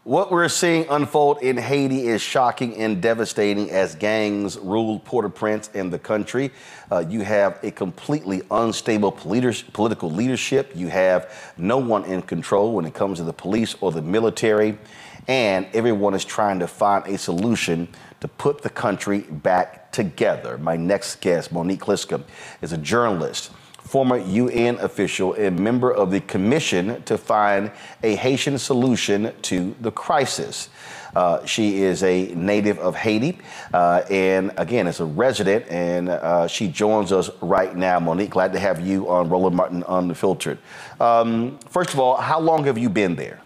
What we're seeing unfold in Haiti is shocking and devastating as gangs rule Port-au-Prince and the country. You have a completely unstable political leadership. You have no one in control when it comes to the police or the military. And everyone is trying to find a solution to put the country back together. My next guest, Monique Clesca, is a journalist, former UN official and member of the commission to find a Haitian solution to the crisis. She is a native of Haiti and again is a resident, and she joins us right now. Monique, glad to have you on Roland Martin Unfiltered. First of all, how long have you been there?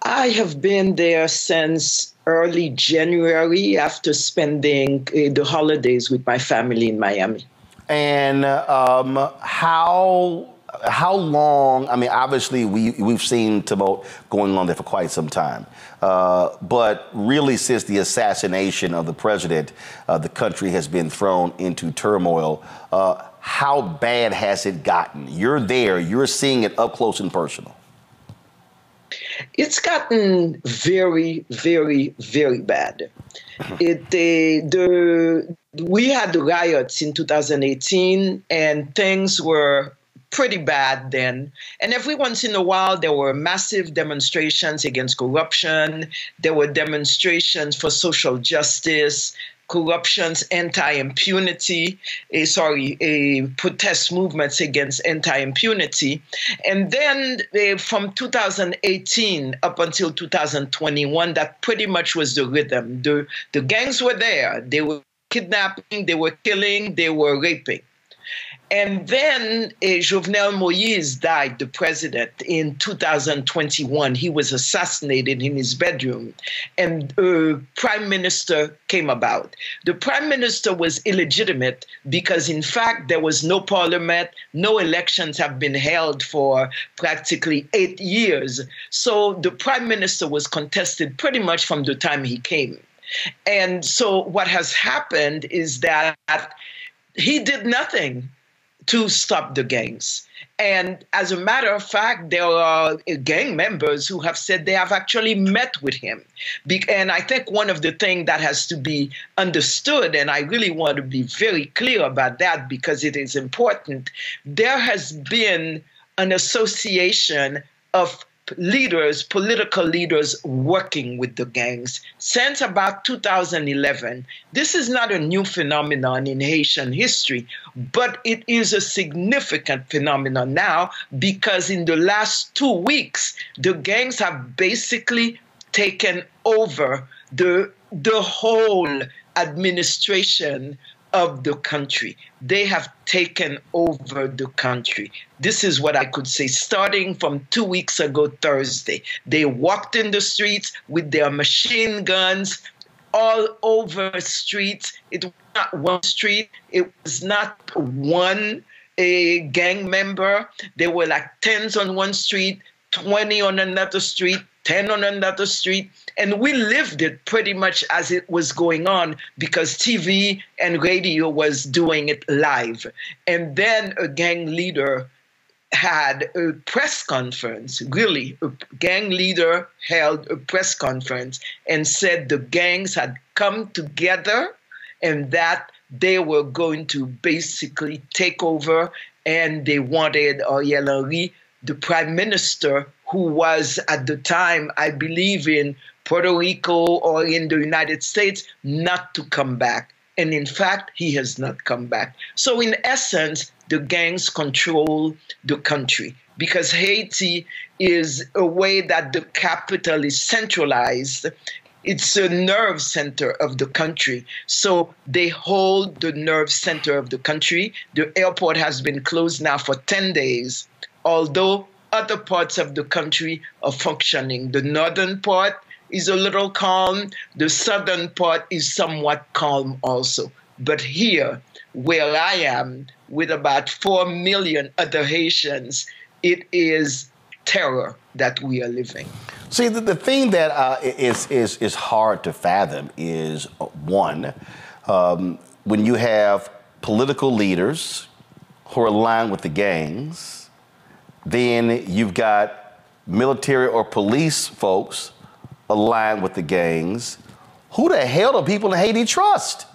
I have been there since early January after spending the holidays with my family in Miami. And how long? I mean, obviously we've seen tumult going on there for quite some time, but really since the assassination of the president, the country has been thrown into turmoil. How bad has it gotten? You're there. You're seeing it up close and personal. It's gotten very, very, very bad. We had riots in 2018, and things were pretty bad then. And every once in a while, there were massive demonstrations against corruption. There were demonstrations for social justice, corruptions, anti-impunity, protest movements against anti-impunity. And then from 2018 up until 2021, that pretty much was the rhythm. The gangs were there. They were kidnapping, they were killing, they were raping. And then Jovenel Moïse died, the president, in 2021. He was assassinated in his bedroom, and a prime minister came about. The prime minister was illegitimate because, in fact, there was no parliament, no elections have been held for practically 8 years. So the prime minister was contested pretty much from the time he came. And so what has happened is that he did nothing to stop the gangs. And as a matter of fact, there are gang members who have said they have actually met with him. And I think one of the things that has to be understood, and I really want to be very clear about that because it is important, there has been an association of leaders, political leaders working with the gangs since about 2011. This is not a new phenomenon in Haitian history, but it is a significant phenomenon now because in the last 2 weeks, the gangs have basically taken over the whole administration of the country. They have taken over the country. This is what I could say, starting from 2 weeks ago, Thursday. They walked in the streets with their machine guns all over streets. It was not one street. It was not one gang member. There were like 10s on one street, 20 on another street, 10 on another street. And we lived it pretty much as it was going on because TV and radio was doing it live. And then a gang leader had a press conference, really, a gang leader held a press conference and said the gangs had come together and that they were going to basically take over, and they wanted Ariel Henry, the prime minister, who was at the time, I believe, in Puerto Rico or in the United States, not to come back. And in fact, he has not come back. So in essence, the gangs control the country because Haiti is a way that the capital is centralized. It's a nerve center of the country. So they hold the nerve center of the country. The airport has been closed now for 10 days, although other parts of the country are functioning. The northern part is a little calm. The southern part is somewhat calm also. But here, where I am, with about 4 million other Haitians, it is terror that we are living. See, the thing that is hard to fathom is, one, when you have political leaders who are aligned with the gangs, then you've got military or police folks aligned with the gangs, who the hell do people in Haiti trust?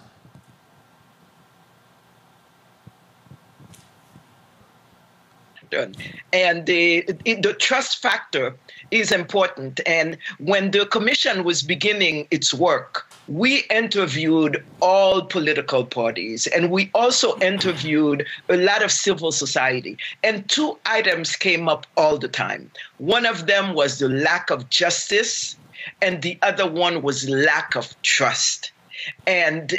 And the trust factor is important. And when the commission was beginning its work, we interviewed all political parties, and we also interviewed a lot of civil society. And two items came up all the time. One of them was the lack of justice, and the other one was lack of trust. And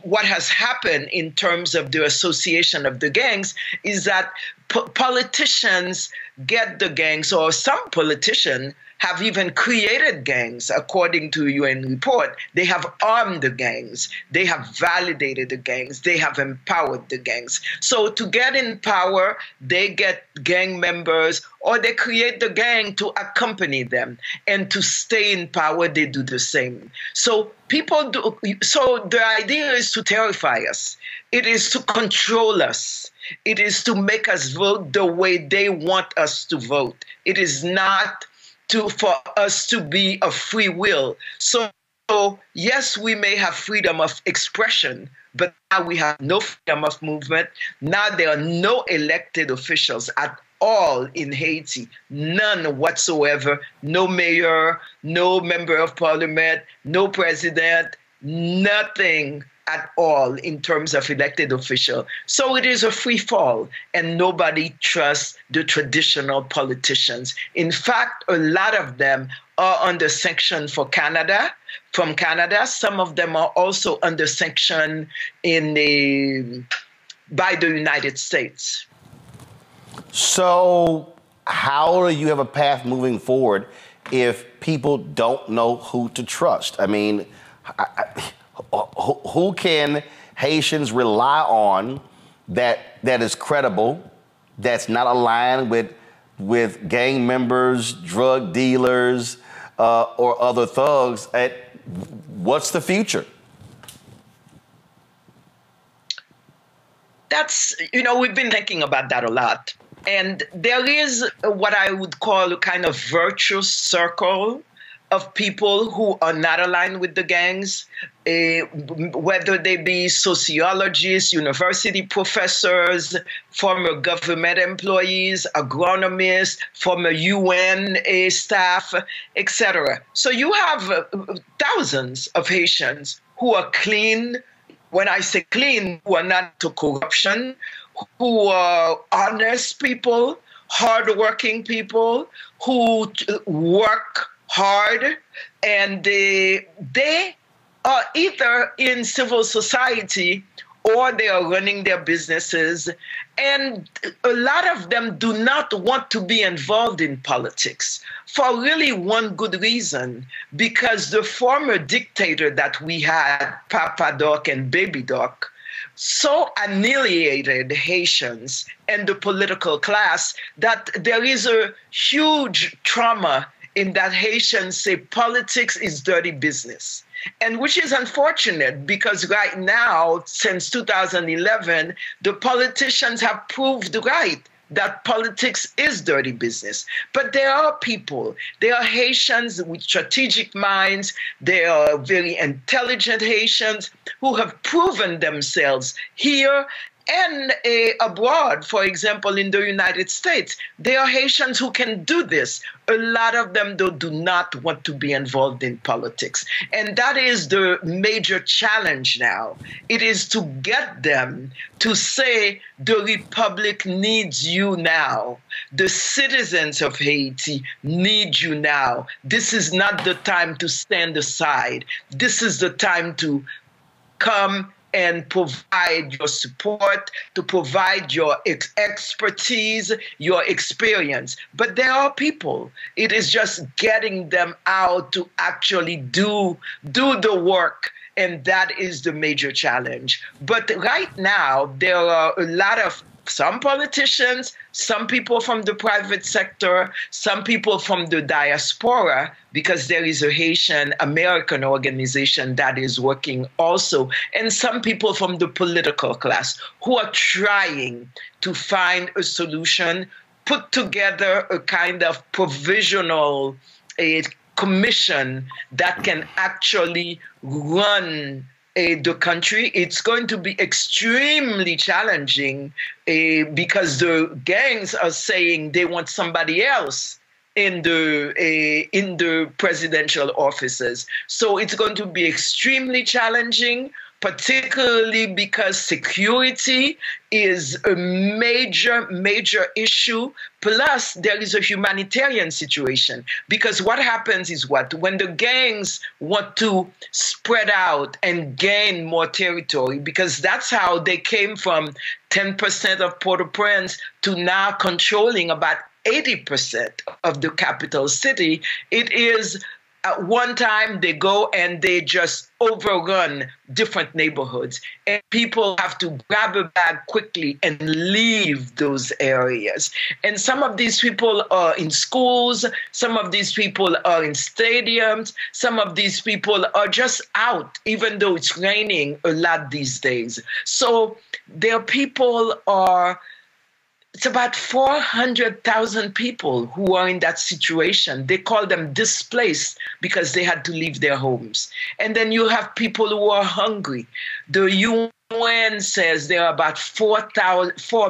what has happened in terms of the association of the gangs is that politicians get the gangs, or some politicians have even created gangs, according to UN report. They have armed the gangs. They have validated the gangs. They have empowered the gangs. So to get in power, they get gang members, or they create the gang to accompany them. And to stay in power, they do the same. So people do. So the idea is to terrify us. It is to control us. It is to make us vote the way they want us to vote. It is not for us to be a free will. So yes, we may have freedom of expression, but now we have no freedom of movement. Now there are no elected officials at all in Haiti, none whatsoever. No mayor, no member of parliament, no president, nothing at all in terms of elected official. So it is a free fall, and nobody trusts the traditional politicians. In fact, a lot of them are under sanction from Canada. Some of them are also under sanction by the United States. So how do you have a path moving forward if people don't know who to trust? I mean, who can Haitians rely on that is credible, that's not aligned with gang members, drug dealers, or other thugs? What's the future? We've been thinking about that a lot. And there is what I would call a kind of virtuous circle of people who are not aligned with the gangs, whether they be sociologists, university professors, former government employees, agronomists, former UN staff, etc. So you have thousands of Haitians who are clean. When I say clean, who are not to corruption, who are honest people, hardworking people, who work hard, and they are either in civil society or they are running their businesses. And a lot of them do not want to be involved in politics for really one good reason, because the former dictator that we had, Papa Doc and Baby Doc, so annihilated Haitians and the political class that there is a huge trauma in that Haitians say politics is dirty business. And which is unfortunate, because right now, since 2011, the politicians have proved right that politics is dirty business. But there are people, there are Haitians with strategic minds, there are very intelligent Haitians who have proven themselves here and abroad, for example, in the United States. There are Haitians who can do this. A lot of them, though, do not want to be involved in politics. And that is the major challenge now. It is to get them to say, the Republic needs you now. The citizens of Haiti need you now. This is not the time to stand aside. This is the time to come and provide your support, to provide your expertise, your experience. But there are people. It is just getting them out to actually do the work. And that is the major challenge. But right now, there are a lot of some politicians, some people from the private sector, some people from the diaspora, because there is a Haitian American organization that is working also, and some people from the political class who are trying to find a solution put together a kind of provisional commission that can actually run the country. It's going to be extremely challenging because the gangs are saying they want somebody else in the presidential offices. So it's going to be extremely challenging, particularly because security is a major issue. Plus, there is a humanitarian situation. Because what happens is when the gangs want to spread out and gain more territory, because that's how they came from 10% of Port-au-Prince to now controlling about 80% of the capital city. It is at one time they go and they just overrun different neighborhoods, and people have to grab a bag quickly and leave those areas. And some of these people are in schools, some of these people are in stadiums, some of these people are just out, even though it's raining a lot these days. So their people are, it's about 400,000 people who are in that situation. They call them displaced because they had to leave their homes. And then you have people who are hungry. The UN says there are about 4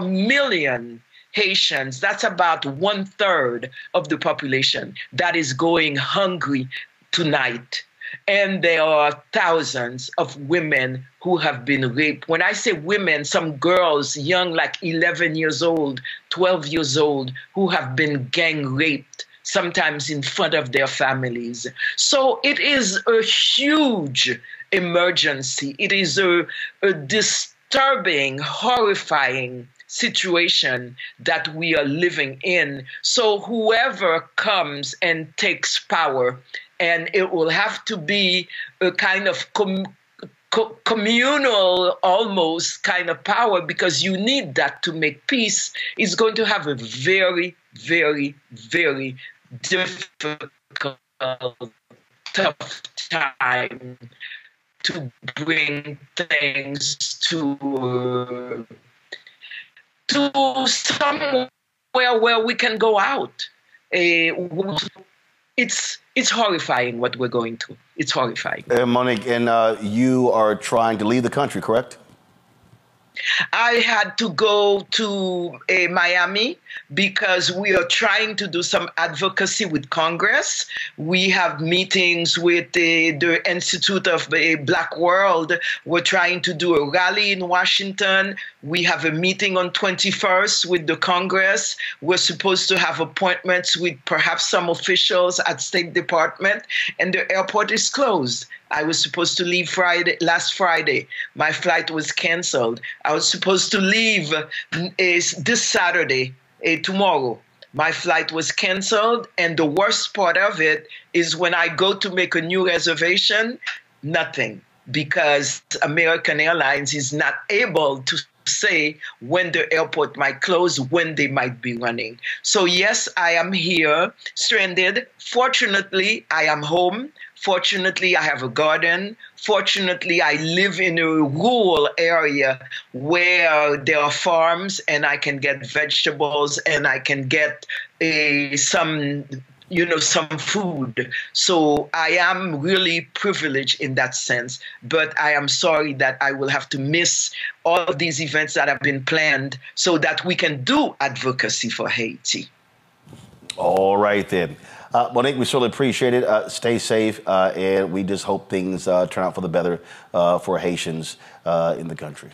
million Haitians. That's about 1/3 of the population that is going hungry tonight. And there are thousands of women who have been raped. When I say women, some girls, young, like 11 years old, 12 years old, who have been gang raped, sometimes in front of their families. So it is a huge emergency. It is a disturbing, horrifying situation that we are living in. So whoever comes and takes power, and it will have to be a kind of communal, almost kind of power, because you need that to make peace, is going to have a very, very, very difficult, tough time to bring things to somewhere where we can go out. It's horrifying what we're going through. It's horrifying. Monique, and you are trying to leave the country, correct? I had to go to Miami because we are trying to do some advocacy with Congress. We have meetings with the Institute of the Black World. We're trying to do a rally in Washington. We have a meeting on 21st with the Congress. We're supposed to have appointments with perhaps some officials at State Department, and the airport is closed. I was supposed to leave last Friday. My flight was canceled. I was supposed to leave this Saturday, tomorrow. My flight was canceled, and the worst part of it is when I go to make a new reservation, nothing, because American Airlines is not able to say when the airport might close, when they might be running. So yes, I am here, stranded. Fortunately, I am home. Fortunately, I have a garden. Fortunately, I live in a rural area where there are farms, and I can get vegetables, and I can get some food. So I am really privileged in that sense. But I am sorry that I will have to miss all of these events that have been planned so that we can do advocacy for Haiti. All right, then. Monique, we certainly appreciate it. Stay safe, and we just hope things turn out for the better for Haitians in the country.